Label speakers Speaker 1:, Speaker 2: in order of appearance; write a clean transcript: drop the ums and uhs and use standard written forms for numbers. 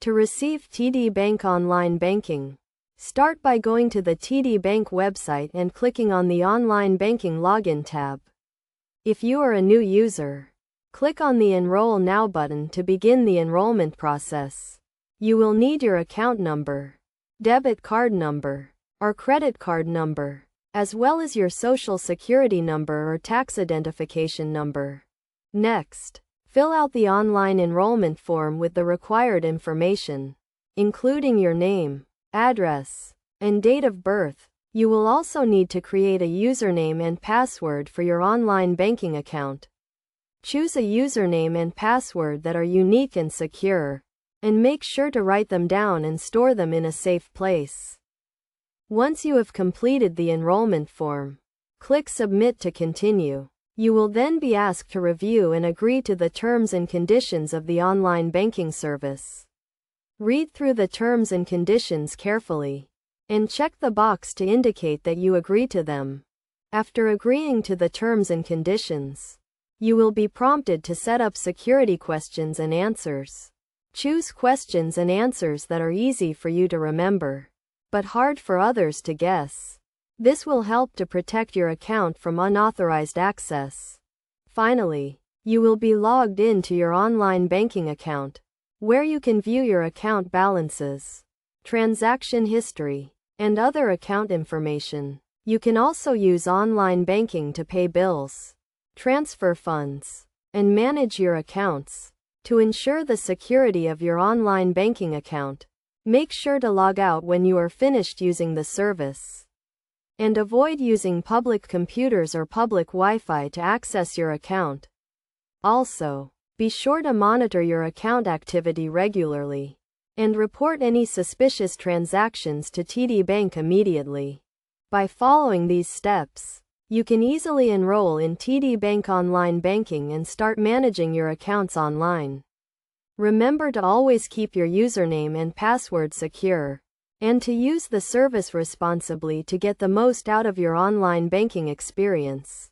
Speaker 1: To receive TD Bank Online Banking, start by going to the TD Bank website and clicking on the Online Banking Login tab. If you are a new user, click on the Enroll Now button to begin the enrollment process. You will need your account number, debit card number, or credit card number, as well as your social security number or tax identification number. Next, fill out the online enrollment form with the required information, including your name, address, and date of birth. You will also need to create a username and password for your online banking account. Choose a username and password that are unique and secure, and make sure to write them down and store them in a safe place. Once you have completed the enrollment form, click Submit to continue. You will then be asked to review and agree to the terms and conditions of the online banking service. Read through the terms and conditions carefully, and check the box to indicate that you agree to them. After agreeing to the terms and conditions, you will be prompted to set up security questions and answers. Choose questions and answers that are easy for you to remember, but hard for others to guess. This will help to protect your account from unauthorized access. Finally, you will be logged in to your online banking account, where you can view your account balances, transaction history, and other account information. You can also use online banking to pay bills, transfer funds, and manage your accounts. To ensure the security of your online banking account, make sure to log out when you are finished using the service, and avoid using public computers or public Wi-Fi to access your account. Also, be sure to monitor your account activity regularly, and report any suspicious transactions to TD Bank immediately. By following these steps, you can easily enroll in TD Bank Online Banking and start managing your accounts online. Remember to always keep your username and password secure, and to use the service responsibly to get the most out of your online banking experience.